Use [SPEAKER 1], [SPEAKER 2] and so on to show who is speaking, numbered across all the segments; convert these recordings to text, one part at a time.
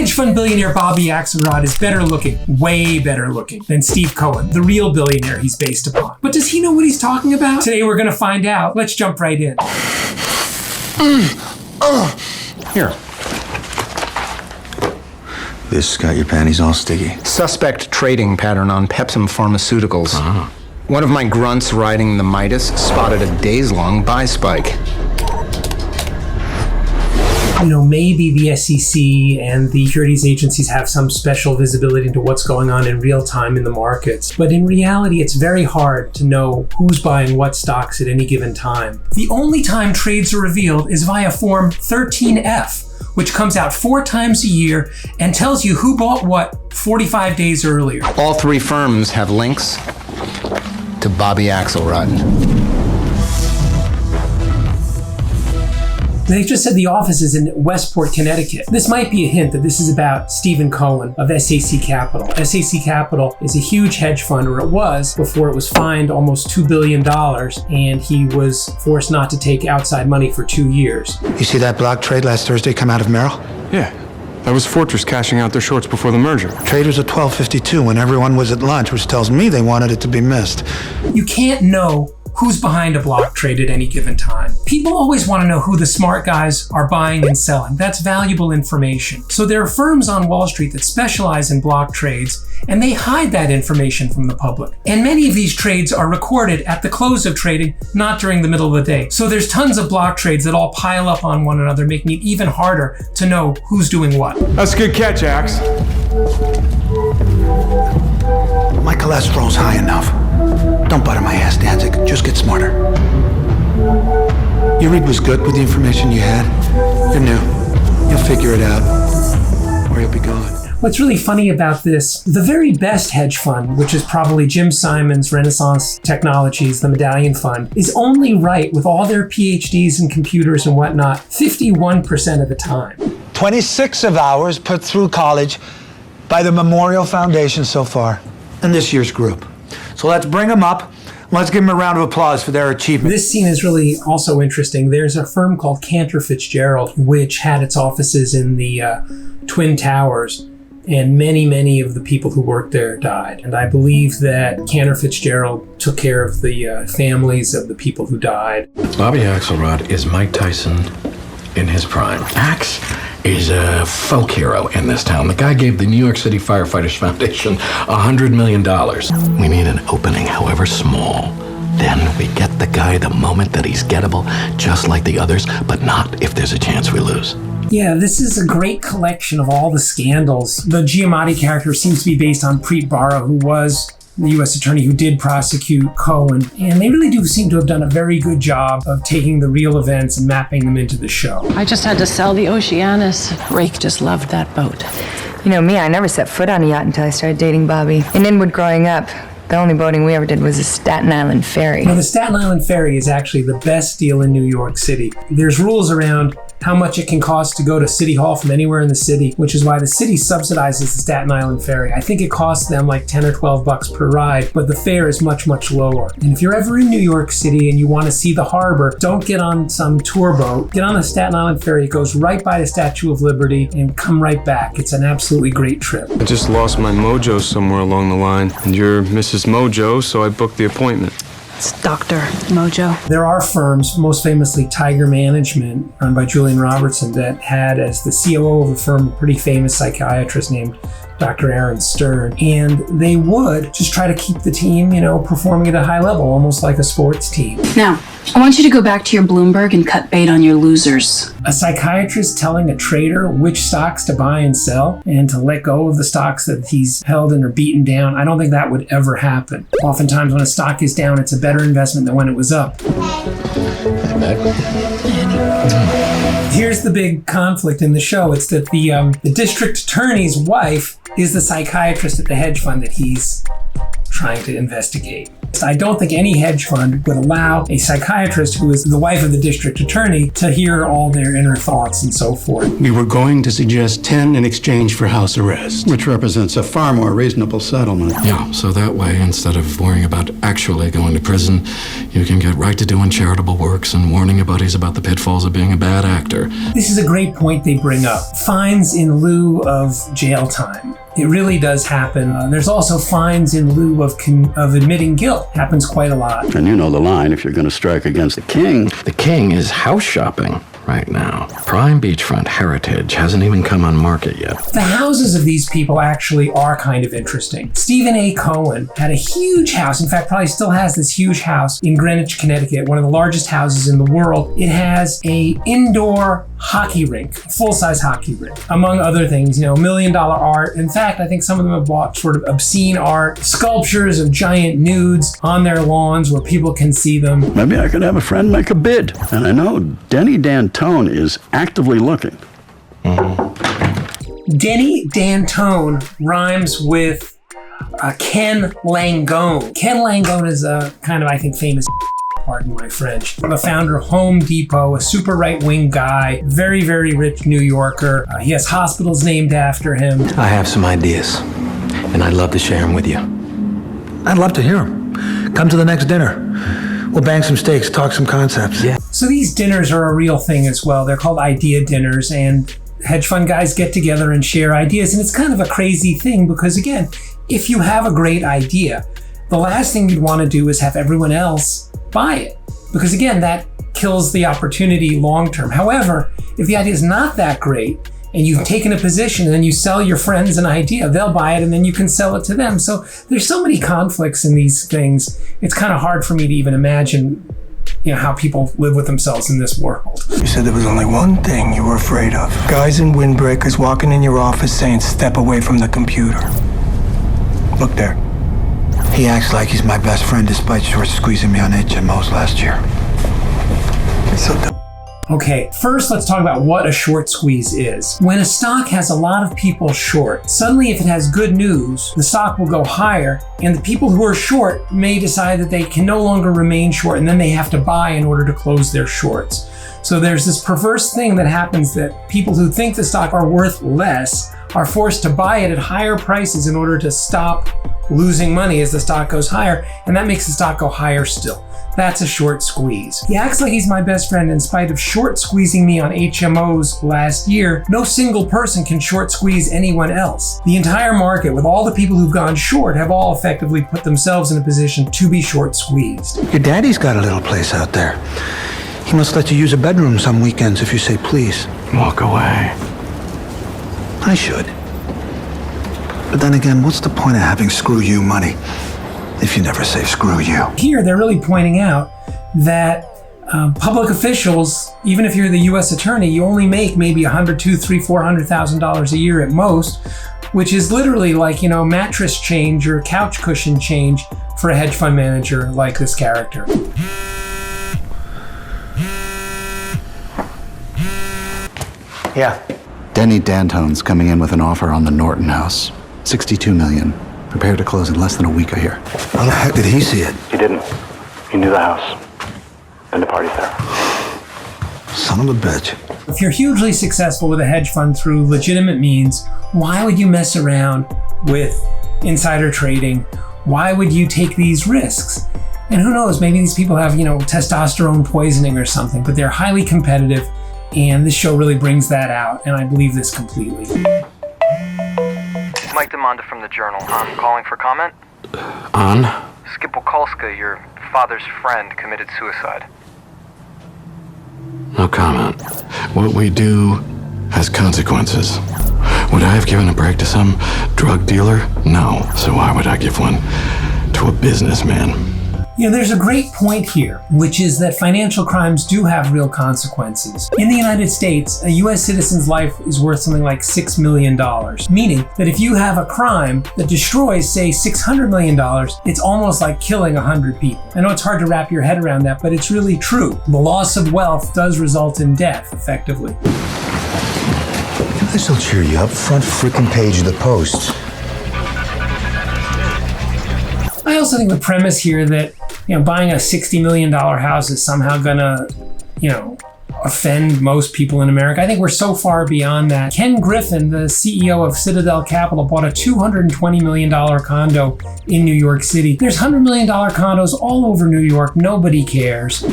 [SPEAKER 1] hedge fund billionaire Bobby Axelrod is better looking, way better looking than Steve Cohen, the real billionaire he's based upon. But does he know what he's talking about? Today we're gonna find out. Let's jump right in.
[SPEAKER 2] Here.
[SPEAKER 3] This got your panties all sticky.
[SPEAKER 2] Suspect trading pattern on Pepsim Pharmaceuticals. One of my grunts riding the Midas spotted a days-long buy spike.
[SPEAKER 1] You know, maybe the SEC and the securities agencies have some special visibility into what's going on in real time in the markets. But in reality, it's very hard to know who's buying what stocks at any given time. The only time trades are revealed is via Form 13F, which comes out 4 times a year and tells you who bought what 45 days earlier.
[SPEAKER 2] All 3 firms have links to Bobby Axelrod.
[SPEAKER 1] They just said the office is in Westport, Connecticut. This might be a hint that this is about Stephen Cohen of SAC Capital. SAC Capital is a huge hedge fund, or it was, before it was fined almost $2 billion, and he was forced not to take outside money for 2 years.
[SPEAKER 4] You see that block trade last Thursday come out of Merrill?
[SPEAKER 5] Yeah. That was Fortress cashing out their shorts before the merger.
[SPEAKER 4] Trade was at 12:52 when everyone was at lunch, which tells me they wanted it to be missed.
[SPEAKER 1] You can't know who's behind a block trade at any given time. People always want to know who the smart guys are buying and selling. That's valuable information. So there are firms on Wall Street that specialize in block trades, and they hide that information from the public. And many of these trades are recorded at the close of trading, not during the middle of the day. So there's tons of block trades that all pile up on one another, making it even harder to know who's doing what.
[SPEAKER 5] That's a good catch, Axe.
[SPEAKER 4] My cholesterol's high enough. Don't butter my ass, Danzig. Just get smarter. Your read was good with the information you had. You're new. You'll figure it out, or you'll be gone.
[SPEAKER 1] What's really funny about this, the very best hedge fund, which is probably Jim Simon's Renaissance Technologies, the Medallion Fund, is only right with all their PhDs in computers and whatnot 51% of the time.
[SPEAKER 4] 26 of ours put through college by the Memorial Foundation so far in this year's group. So let's bring them up. Let's give them a round of applause for their achievement.
[SPEAKER 1] This scene is really also interesting. There's a firm called Cantor Fitzgerald, which had its offices in the Twin Towers, and many of the people who worked there died. And I believe that Cantor Fitzgerald took care of the families of the people who died.
[SPEAKER 6] Bobby Axelrod is Mike Tyson in his prime. Axe is a folk hero in this town. The guy gave the New York City Firefighters Foundation $100 million. We need an opening, however small. Then we get the guy the moment that he's gettable, just like the others, but not if there's a chance we lose.
[SPEAKER 1] Yeah, this is a great collection of all the scandals. The Giamatti character seems to be based on Preet Bharara, who was the U.S. attorney who did prosecute Cohen. And they really do seem to have done a very good job of taking the real events and mapping them into the show.
[SPEAKER 7] I just had to sell the Oceanus. Rake just loved that boat.
[SPEAKER 8] You know me, I never set foot on a yacht until I started dating Bobby. In Inwood growing up, the only boating we ever did was the Staten Island Ferry.
[SPEAKER 1] Now, the Staten Island Ferry is actually the best deal in New York City. There's rules around how much it can cost to go to City Hall from anywhere in the city, which is why the city subsidizes the Staten Island Ferry. I think it costs them like 10 or 12 bucks per ride, but the fare is much lower. And if you're ever in New York City and you want to see the harbor, don't get on some tour boat. Get on the Staten Island Ferry. It goes right by the Statue of Liberty and come right back. It's an absolutely great trip.
[SPEAKER 5] I just lost my mojo somewhere along the line, and you're Mrs. Mojo, so I booked the appointment.
[SPEAKER 7] It's Dr. Mojo.
[SPEAKER 1] There are firms, most famously Tiger Management, run by Julian Robertson, that had as the COO of a firm a pretty famous psychiatrist named Dr. Aaron Stern. And they would just try to keep the team, performing at a high level, almost like a sports team.
[SPEAKER 9] Now, I want you to go back to your Bloomberg and cut bait on your losers.
[SPEAKER 1] A psychiatrist telling a trader which stocks to buy and sell and to let go of the stocks that he's held and are beaten down, I don't think that would ever happen. Oftentimes when a stock is down, it's a better investment than when it was up. Here's the big conflict in the show. It's that the district attorney's wife is the psychiatrist at the hedge fund that he's trying to investigate. I don't think any hedge fund would allow a psychiatrist who is the wife of the district attorney to hear all their inner thoughts and so forth.
[SPEAKER 10] We were going to suggest 10 in exchange for house arrest, which represents a far more reasonable settlement.
[SPEAKER 6] Yeah, so that way, instead of worrying about actually going to prison, you can get right to doing charitable works and warning your buddies about the pitfalls of being a bad actor.
[SPEAKER 1] This is a great point they bring up. Fines in lieu of jail time. It really does happen. There's also fines in lieu of admitting guilt. Happens quite a lot.
[SPEAKER 10] And you know the line, if you're going to strike against the king.
[SPEAKER 6] The king is house shopping right now. Prime beachfront heritage hasn't even come on market yet.
[SPEAKER 1] The houses of these people actually are kind of interesting. Stephen A. Cohen had a huge house, in fact probably still has this huge house in Greenwich, Connecticut, one of the largest houses in the world. It has a indoor hockey rink, full-size hockey rink, among other things, $1 million art. In fact, I think some of them have bought sort of obscene art, sculptures of giant nudes on their lawns where people can see them.
[SPEAKER 10] Maybe I could have a friend make a bid. And I know Denny D'Antone is actively looking.
[SPEAKER 1] Denny D'Antone rhymes with Ken Langone. Ken Langone is a kind of, I think, famous, pardon my French, the founder of Home Depot, a super right-wing guy, very, very rich New Yorker. He has hospitals named after him.
[SPEAKER 3] I have some ideas, and I'd love to share them with you.
[SPEAKER 4] I'd love to hear them. Come to the next dinner. We'll bang some steaks, talk some concepts.
[SPEAKER 3] Yeah.
[SPEAKER 1] So these dinners are a real thing as well. They're called idea dinners, and hedge fund guys get together and share ideas. And it's kind of a crazy thing because, again, if you have a great idea, the last thing you'd want to do is have everyone else buy it. Because, again, that kills the opportunity long term. However, if the idea is not that great, and you've taken a position and then you sell your friends an idea, they'll buy it and then you can sell it to them. So there's so many conflicts in these things. It's kind of hard for me to even imagine, how people live with themselves in this world.
[SPEAKER 11] You said there was only one thing you were afraid of. Guys in windbreakers walking in your office saying, "Step away from the computer." Look there.
[SPEAKER 4] He acts like he's my best friend despite short squeezing me on HMOs last year.
[SPEAKER 11] It's so dumb.
[SPEAKER 1] Okay, first let's talk about what a short squeeze is. When a stock has a lot of people short, suddenly if it has good news, the stock will go higher, and the people who are short may decide that they can no longer remain short, and then they have to buy in order to close their shorts. So there's this perverse thing that happens that people who think the stock are worth less are forced to buy it at higher prices in order to stop losing money as the stock goes higher, and that makes the stock go higher still. That's a short squeeze. He acts like he's my best friend in spite of short squeezing me on HMOs last year. No single person can short squeeze anyone else. The entire market, with all the people who've gone short, have all effectively put themselves in a position to be short squeezed.
[SPEAKER 4] Your daddy's got a little place out there. He must let you use a bedroom some weekends if you say please.
[SPEAKER 6] Walk away.
[SPEAKER 4] I should. But then again, what's the point of having screw you money if you never say screw you?
[SPEAKER 1] Here, they're really pointing out that public officials, even if you're the U.S. attorney, you only make maybe $100,000, $200,000, $300,000, $400,000 a year at most, which is literally like, mattress change or couch cushion change for a hedge fund manager like this character.
[SPEAKER 4] Yeah.
[SPEAKER 3] Denny D'Antone's coming in with an offer on the Norton house. $62 million. Prepared to close in less than a week, I hear.
[SPEAKER 4] How the heck did he see it?
[SPEAKER 12] He didn't. He knew the house. And the party's there.
[SPEAKER 4] Son of a bitch.
[SPEAKER 1] If you're hugely successful with a hedge fund through legitimate means, why would you mess around with insider trading? Why would you take these risks? And who knows, maybe these people have, testosterone poisoning or something, but they're highly competitive, and this show really brings that out, and I believe this completely.
[SPEAKER 13] Mike DeMonda from the Journal. I'm calling for comment.
[SPEAKER 6] On?
[SPEAKER 13] Skip Wokolska, your father's friend, committed suicide.
[SPEAKER 6] No comment. What we do has consequences. Would I have given a break to some drug dealer? No. So why would I give one to a businessman?
[SPEAKER 1] There's a great point here, which is that financial crimes do have real consequences. In the United States, a US citizen's life is worth something like $6 million, meaning that if you have a crime that destroys, say, $600 million, it's almost like killing 100 people. I know it's hard to wrap your head around that, but it's really true. The loss of wealth does result in death, effectively.
[SPEAKER 14] This'll cheer you up. Front freaking page of the Post.
[SPEAKER 1] I also think the premise here that, buying a $60 million house is somehow gonna, offend most people in America. I think we're so far beyond that. Ken Griffin, the CEO of Citadel Capital, bought a $220 million condo in New York City. There's $100 million condos all over New York. Nobody cares.
[SPEAKER 3] It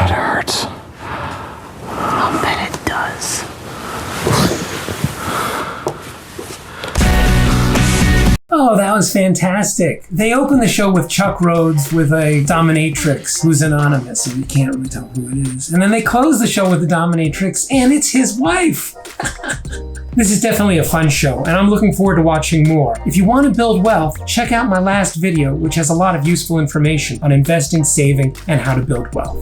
[SPEAKER 3] hurts.
[SPEAKER 9] I'll bet it does.
[SPEAKER 1] Oh, that was fantastic. They open the show with Chuck Rhodes with a dominatrix who's anonymous, and you can't really tell who it is. And then they close the show with the dominatrix, and it's his wife. This is definitely a fun show, and I'm looking forward to watching more. If you want to build wealth, check out my last video, which has a lot of useful information on investing, saving, and how to build wealth.